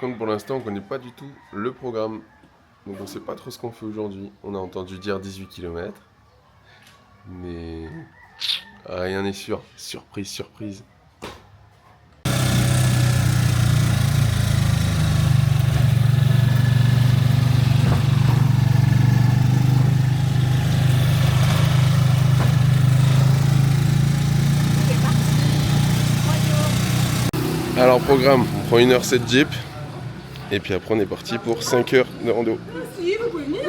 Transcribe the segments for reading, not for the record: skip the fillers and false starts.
contre, pour l'instant, on connaît pas du tout le programme. Donc on sait pas trop ce qu'on fait aujourd'hui. On a entendu dire 18 km. Mais rien n'est sûr. Surprise, surprise. Alors programme, on prend 1h07 Jeep. Et puis après on est parti pour 5 heures de rando. Si, vous pouvez venir.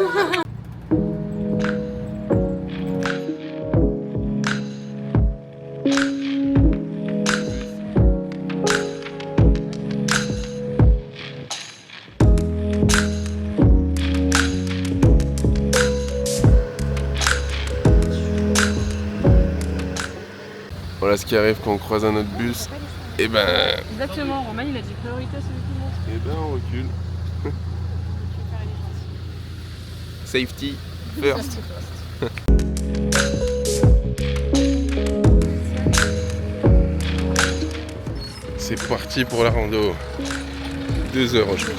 Voilà ce qui arrive quand on croise un autre bus. Et ben... Exactement, Romain il a dit priorité à celui qui monte. Et ben on recule. Safety first. C'est parti pour la rando. 2 heures je crois.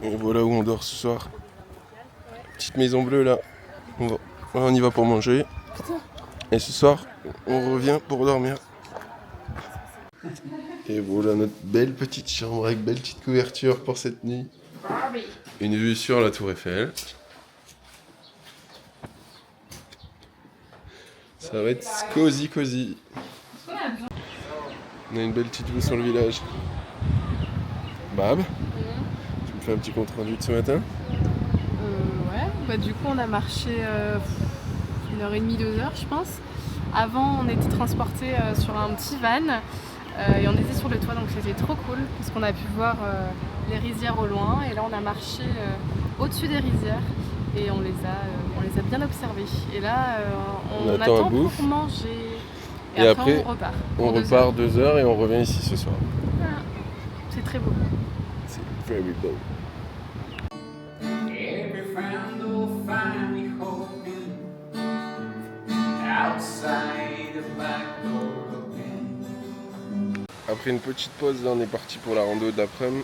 Et voilà où on dort ce soir. Petite maison bleue là. On y va pour manger. Et ce soir, on revient pour dormir. Et voilà notre belle petite chambre avec belle petite couverture pour cette nuit. Une vue sur la tour Eiffel. Ça va être cosy cosy. On a une belle petite vue sur le village. Bab, tu me fais un petit compte rendu de ce matin? Ouais, bah du coup on a marché 1h30, 2h je pense. Avant on était transporté sur un petit van et on était sur le toit donc c'était trop cool parce qu'on a pu voir les rizières au loin et là on a marché au-dessus des rizières et on les a bien observées. Et là on attend attend la bouffe. pour manger Et après, on repart. On pour 2 repart heures. 2 heures et on revient ici ce soir. Voilà. C'est très beau. C'est very beau. Every friend will find me hoping outside the back door open. Après une petite pause, là on est parti pour la rando d'après-midi.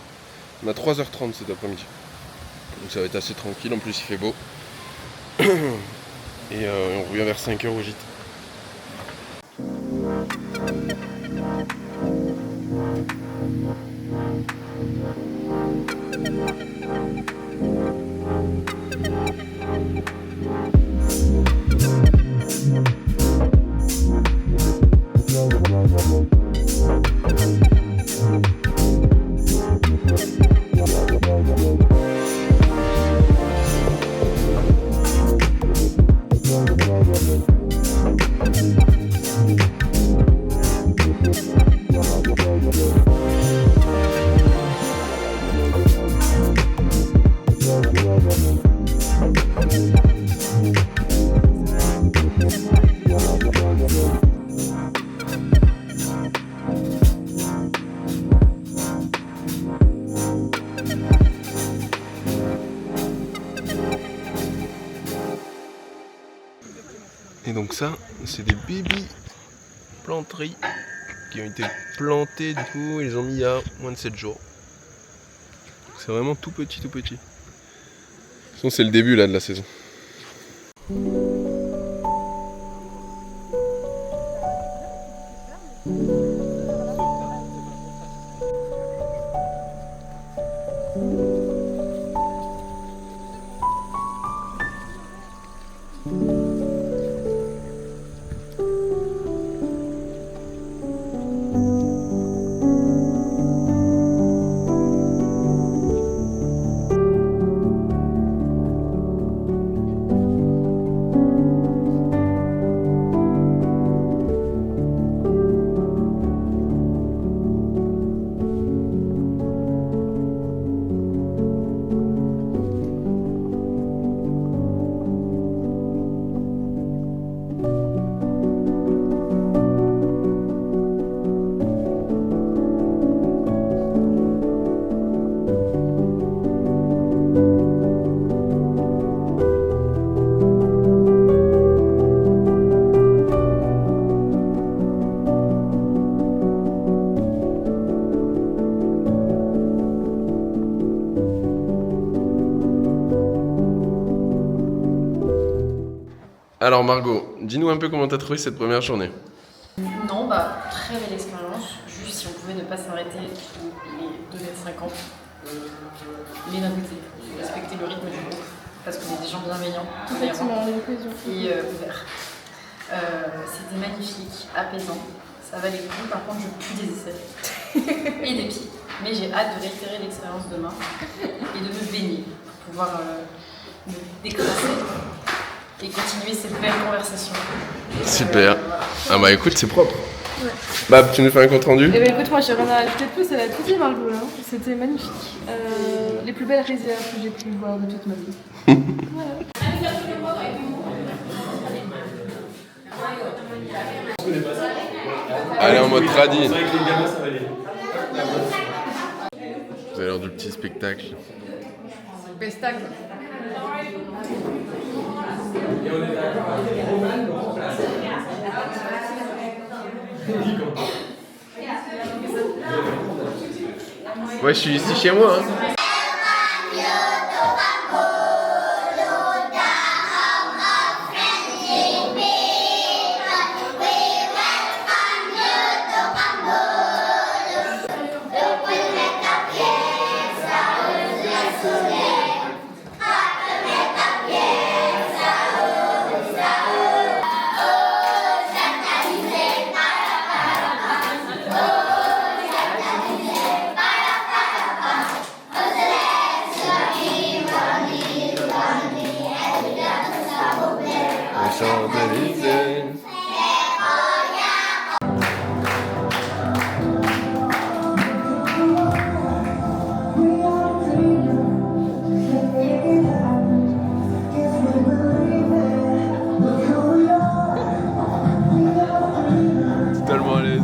On a 3h30 cet après-midi. Donc ça va être assez tranquille, en plus il fait beau. Et on revient vers 5h au gîte. Et donc ça, c'est des baby planteries qui ont été plantés, du coup, ils les ont mis il y a moins de 7 jours. C'est vraiment tout petit, tout petit. De toute façon, c'est le début là de la saison. Alors Margot, dis-nous un peu comment t'as trouvé cette première journée. Non, bah, très belle expérience. Juste si on pouvait ne pas s'arrêter tous les 2,50 m, mais d'un côté, respecter le rythme du groupe, parce qu'on est des gens bienveillants, tolérants et ouverts. C'était magnifique, apaisant. Ça valait le coup, par contre je pue des aisselles et des pieds. Mais j'ai hâte de réitérer l'expérience demain et de me baigner pour pouvoir me déclasser et continuer cette belle conversation. Super. Ah bah écoute, c'est propre. Ouais. Bah, tu nous fais un compte rendu? Eh ben écoute, moi j'ai rien à rajouter de plus, elle a tout dit Margot là. C'était magnifique. Les plus belles rizières que j'ai pu voir de toute ma vie. Voilà. Allez en mode tradi. Vous avez l'air du petit spectacle. Spectacle. Ouais, je suis ici chez moi. Hein. Totalement à l'aise.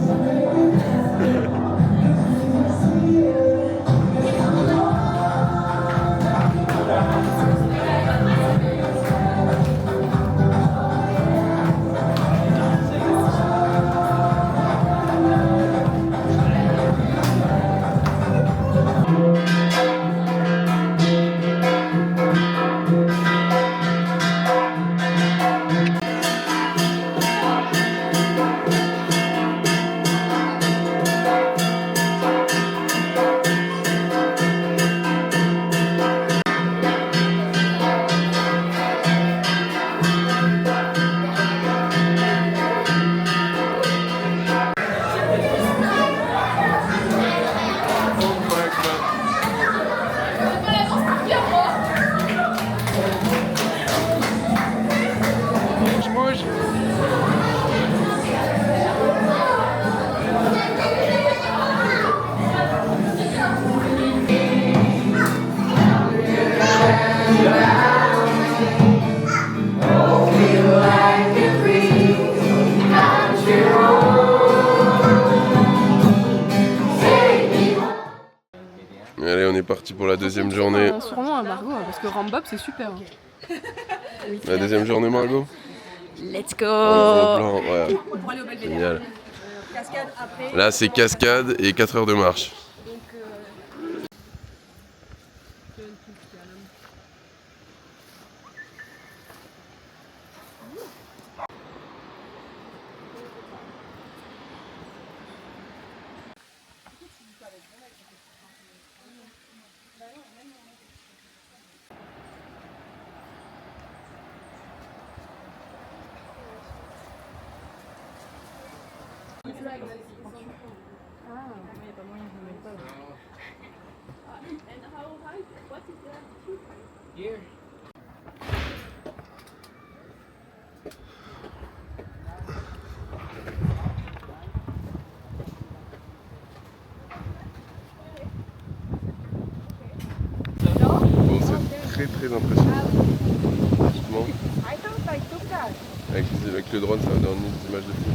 Allez, on est parti pour la deuxième journée. Sûrement à Margot, parce que Rambop c'est super. La deuxième journée, Margot. Let's go. Ouais. Génial. Là, c'est cascade et 4 heures de marche. Bon, c'est très impressionnant. Franchement. Avec le drone, ça va donner des images de fou.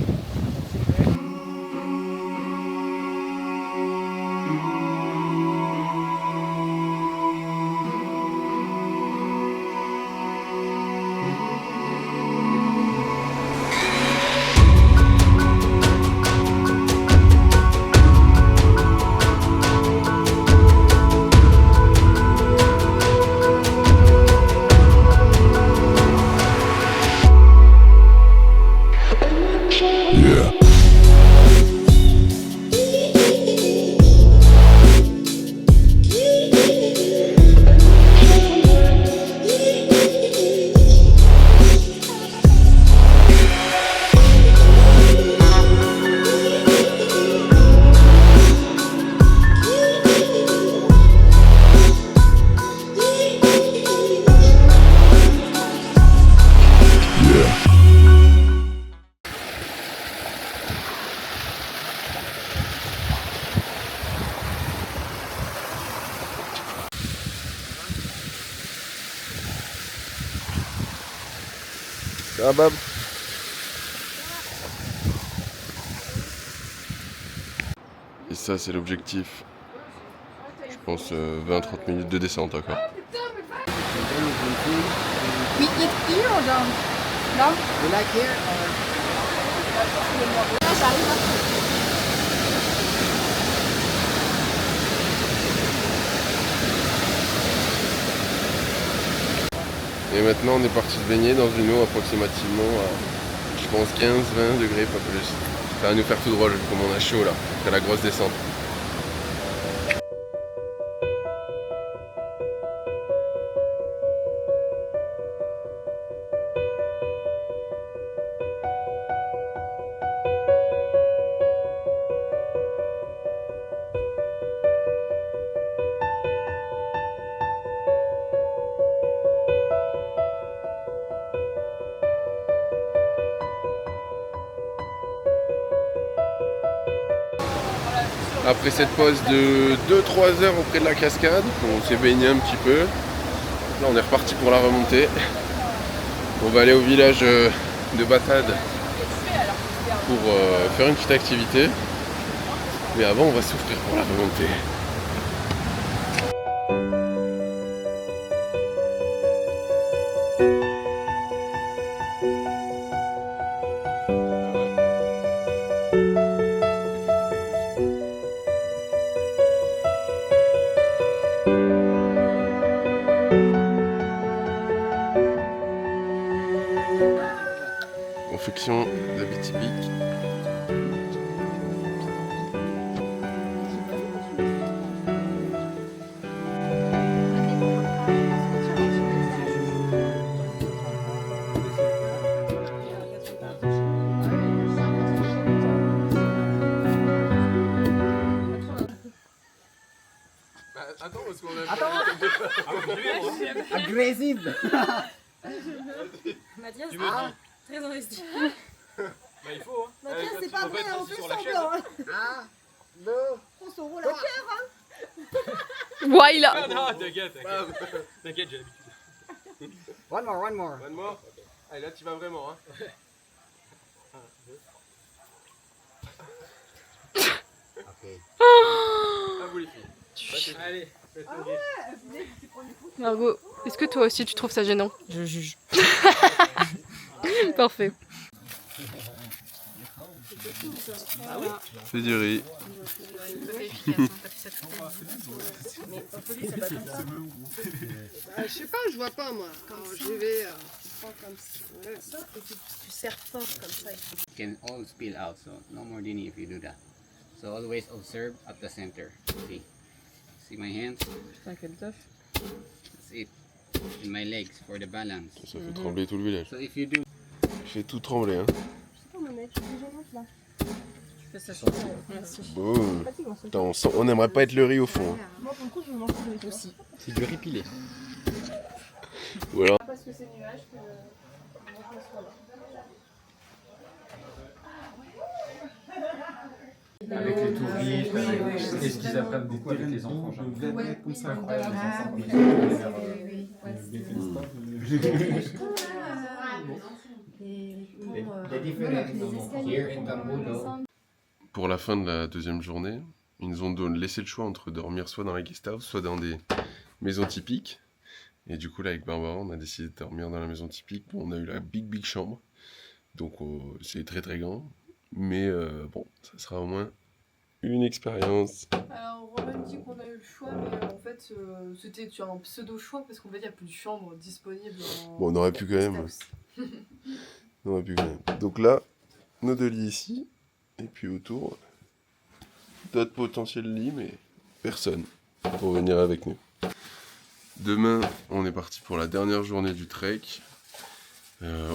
Ça va. Et ça c'est l'objectif. Je pense 20-30 minutes de descente encore. We eat here or down? Down? You like here or? Et maintenant on est parti se baigner dans une eau approximativement à, je pense, 15-20 degrés, pas plus. Ça va nous faire tout drôle comme on a chaud là, après la grosse descente. Après cette pause de 2-3 heures auprès de la cascade, on s'est baigné un petit peu. Là on est reparti pour la remontée. On va aller au village de Batad pour faire une petite activité. Mais avant on va souffrir pour la remontée. Confection d'habits typiques. Attends, parce qu'on a Aggressive. Mathias, très investi. Bah il faut hein. Mathias, c'est pas vrai, on fait sur la semblant. Ah, non. On se roule à cœur. Ouais, il a. Ah non, t'inquiète, t'inquiète, j'ai l'habitude. One more, one more. One more. Allez, là tu vas vraiment hein. Ok. À vous les filles. Allez, Margot, est-ce que toi aussi tu trouves ça gênant? Je juge. Parfait. C'est du riz. Je sais pas, je vois pas moi. Quand j'y vais, je prends comme ça. Tu serres fort comme ça. Can all spill out, so no more dini if you do that. So always observe at the center. See my hands? That's it. And my legs for the balance. Ça fait trembler tout le village. So if you do J'ai tout tremblé hein. Je fais ça Boum. Putain, on aimerait pas être le riz au fond. Hein. Moi, pour le coup, je me mange le riz aussi. c'est du riz pilé. Ou alors. Parce que c'est nuage que Avec les touristes, et ce qu'ils apprennent beaucoup avec les enfants. Comme ça, incroyable. Pour la fin de la deuxième journée, ils nous ont laissé le choix entre dormir soit dans la guest house, soit dans des maisons typiques. Et du coup là avec Barbara on a décidé de dormir dans la maison typique. Bon, on a eu la big chambre, donc c'est très grand. Mais bon, ça sera au moins une expérience. Alors, Roman dit qu'on a eu le choix, mais en fait, c'était un pseudo-choix parce qu'en fait, il n'y a plus de chambre disponible. Bon, on aurait pu quand même. On aurait pu quand même. Donc là, nos deux lits ici, et puis autour, d'autres potentiels lits, mais personne pour venir avec nous. Demain, on est parti pour la dernière journée du trek.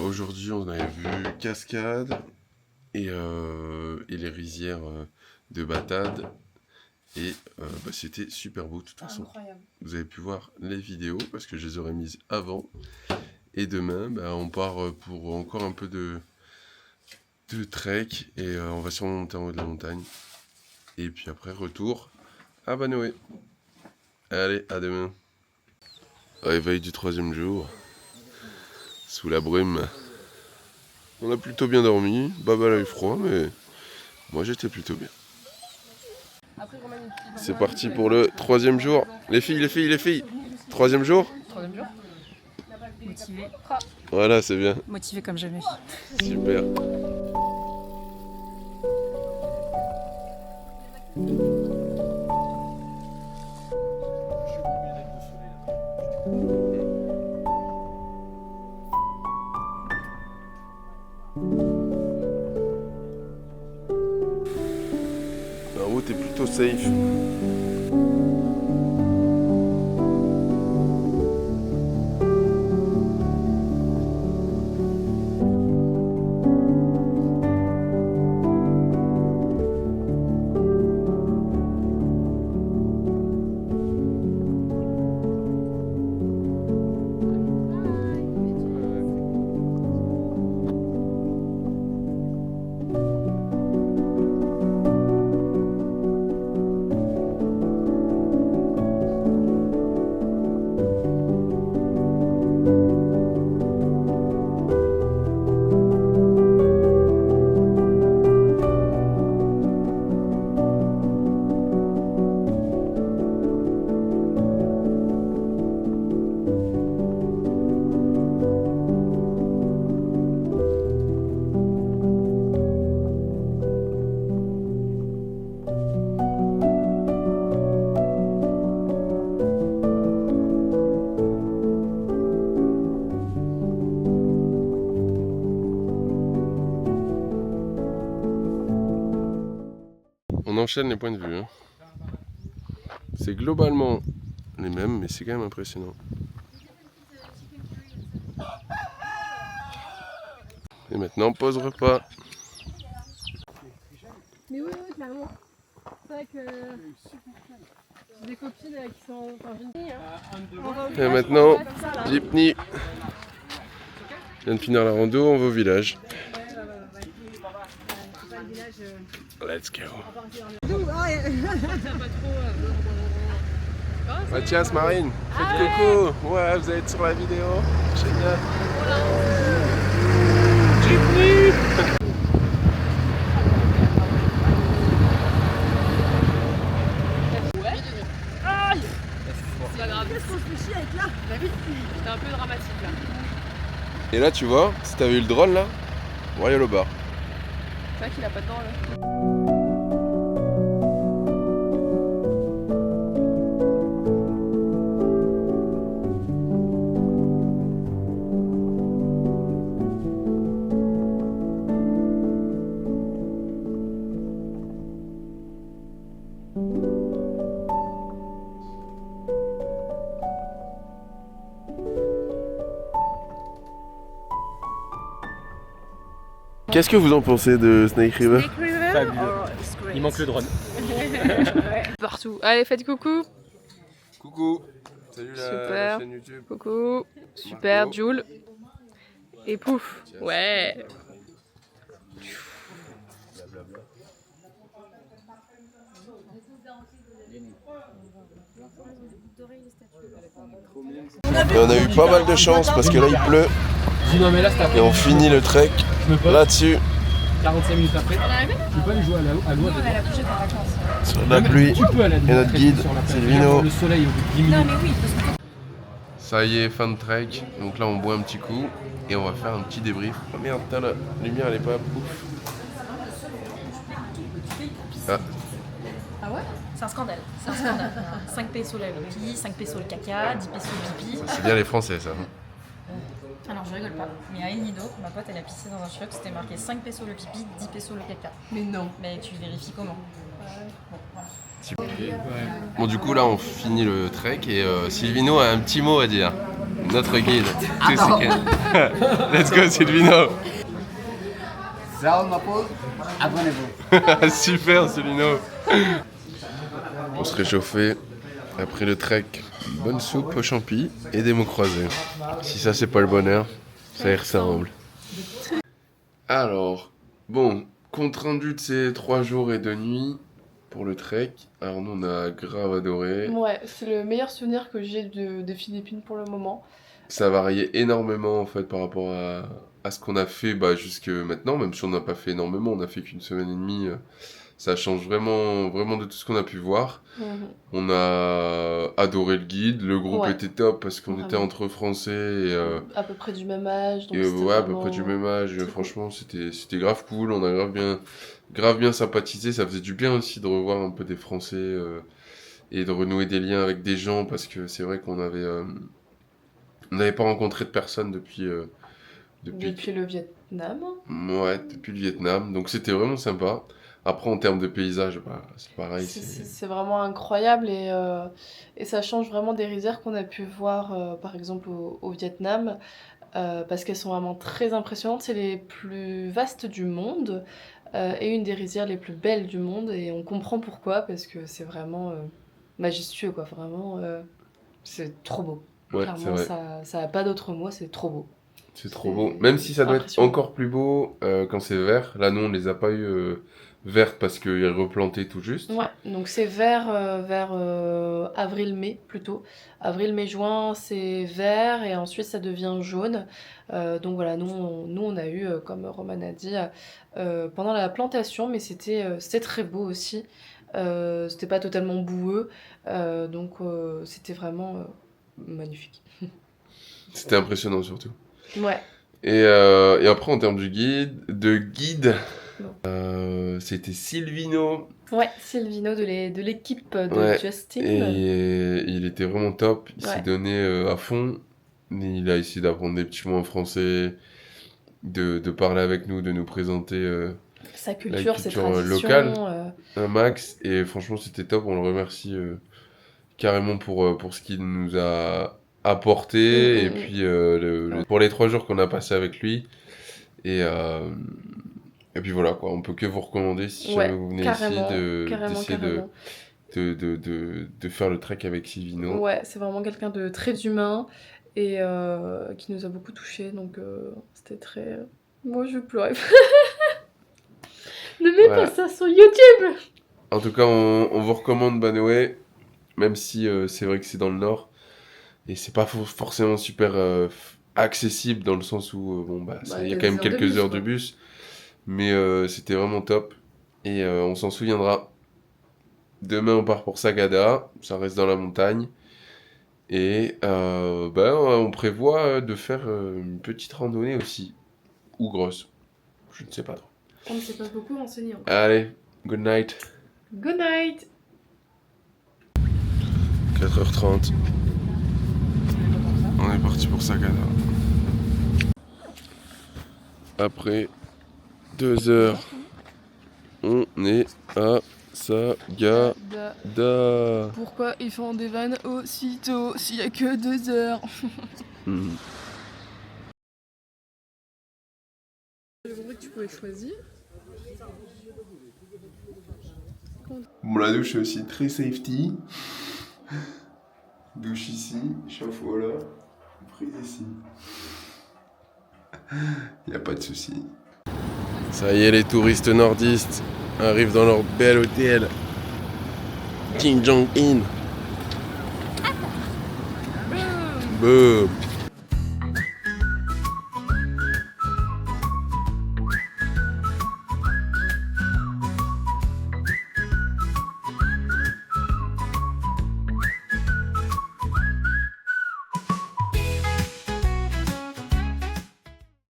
Aujourd'hui, on avait vu cascade et les rizières de Batad. Et c'était super beau de toute façon. Incroyable. Vous avez pu voir les vidéos parce que je les aurais mises avant. Et demain, on part pour encore un peu de trek et on va sûrement monter en haut de la montagne. Et puis après, retour à Banoé. Allez, à demain. Réveil du troisième jour, sous la brume. On a plutôt bien dormi. Baba a eu froid, mais moi j'étais plutôt bien. C'est parti pour le 3e jour. Les filles. 3e jour. 3e jour. Motivé. Voilà, c'est bien. Motivé comme jamais. Super. La route est plutôt safe. On enchaîne les points de vue. Hein. C'est globalement les mêmes, mais c'est quand même impressionnant. Et maintenant, pause repas. Mais oui, clairement. C'est vrai que j'ai des copines qui sont. Enfin, j'ai une Et maintenant, Jeepney. Je viens de finir la rando, on va au village. Let's go. Mathias, Marine, faites coucou. Ouais, vous allez être sur la vidéo. Génial. Jeepney. C'est pas grave. Qu'est-ce qu'on se fait chier avec là? Bah oui, c'était un peu dramatique là. Et là, tu vois, si t'avais eu le drone là, Royal au bar. C'est vrai qu'il a pas de dents là. Qu'est-ce que vous en pensez de Snake River? Fabuleux. Il manque le drone. Partout. Allez, faites coucou. Coucou. Salut la Super. chaîne YouTube. Coucou. Super, Marco. Jules. Et pouf. Ouais. Et on a eu pas mal de chance parce que là il pleut Dis non mais là c'est et après. on finit le trek Je me pose. là-dessus 45 minutes après. Tu peux aller jouer à l'eau. sur la pluie. Tu peux aller à Et notre guide, sur la plage. Sylvino. Le soleil au bout de 10 minutes. Ça y est, fin de trek. Donc là on boit un petit coup et on va faire un petit débrief. Oh merde, putain, la lumière elle est pas ouf. Ah, Ah ouais? C'est un scandale. C'est un scandale. 5 pesos la lopi, 5 pesos le caca, 10 pesos le pipi. c'est bien les Français ça. Alors je rigole pas, mais à El Nido, ma pote elle a pissé dans un chiotte, c'était marqué 5 pesos le pipi, 10 pesos le caca. Mais non. Mais tu vérifies comment? Bon, voilà. Bon du coup là on finit le trek et Sylvino a un petit mot à dire. Notre guide. Tout ce que- Let's go Sylvino. Raoul Mapo, abonnez-vous. Super Sylvino. On se réchauffait après le trek. Bonne soupe aux champis et des mots croisés. Si ça c'est pas le bonheur, ça y ressemble. Alors, bon, compte rendu de ces 3 jours et 2 nuits pour le trek. Alors nous on a grave adoré. Ouais, c'est le meilleur souvenir que j'ai des Philippines pour le moment. Ça variait énormément en fait par rapport à à ce qu'on a fait jusque maintenant, même si on n'a pas fait énormément, on a fait qu'une semaine et demie. Ça change vraiment, vraiment de tout ce qu'on a pu voir. On a adoré le guide, le groupe était top parce qu'on était entre Français et... à peu près du même âge. Donc à peu près du même âge. Franchement, c'était grave cool, on a grave bien sympathisé. Ça faisait du bien aussi de revoir un peu des Français et de renouer des liens avec des gens parce que c'est vrai qu'on n'avait pas rencontré de personne depuis le Vietnam. Ouais, depuis le Vietnam. Donc c'était vraiment sympa. Après, en termes de paysage, c'est pareil. C'est vraiment incroyable et ça change vraiment des rizières qu'on a pu voir, par exemple, au Vietnam, parce qu'elles sont vraiment très impressionnantes. C'est les plus vastes du monde et une des rizières les plus belles du monde. Et on comprend pourquoi, parce que c'est vraiment majestueux, quoi. Vraiment, c'est trop beau. Ouais, clairement, ça n'a pas d'autre mot, c'est trop beau. C'est trop beau. Même si ça doit être encore plus beau quand c'est vert. Là, nous, on les a pas eu vertes parce qu'ils replantaient tout juste. Ouais, donc c'est vert vers avril-mai plutôt. Avril-mai-juin, c'est vert et ensuite ça devient jaune. Donc voilà, nous on a eu, comme Roman a dit, pendant la plantation, mais c'était très beau aussi. C'était pas totalement boueux, donc c'était vraiment magnifique. C'était impressionnant surtout. Ouais. Et après, en termes de guide, c'était Silvino. Ouais, Silvino de l'équipe de Justin. Et il était vraiment top. Il s'est donné à fond. Il a essayé d'apprendre des petits mots en français, de parler avec nous, de nous présenter sa culture, ses traditions locale, un max. Et franchement, c'était top. On le remercie carrément pour ce qu'il nous a apporté. Et puis pour les 3 jours qu'on a passé avec lui. Et puis voilà, quoi. On peut que vous recommander si jamais vous venez ici de faire le trek avec Silvino. Ouais, c'est vraiment quelqu'un de très humain et qui nous a beaucoup touchés, donc c'était très... Moi je pleurais. Ne mets pas ça sur YouTube. En tout cas, on vous recommande Banoé, même si c'est vrai que c'est dans le nord et c'est pas forcément super accessible dans le sens où il y a quand même quelques heures de bus. Mais c'était vraiment top. Et on s'en souviendra. Demain, on part pour Sagada. Ça reste dans la montagne. Et on prévoit de faire une petite randonnée aussi. Ou grosse. Je ne sais pas trop. On ne s'est pas beaucoup renseigné encore. Allez, good night. Good night. 4h30. On est parti pour Sagada. Après 2 heures, on est à Sagada. Pourquoi ils font des vannes aussitôt s'il n'y a que 2 heures? J'ai compris que tu pouvais choisir. Bon, la douche est aussi très safety. Douche ici, chauffe-eau là, prise ici. Y a pas de souci. Ça y est, les touristes nordistes arrivent dans leur bel hôtel. Kim Jong-un. Boom.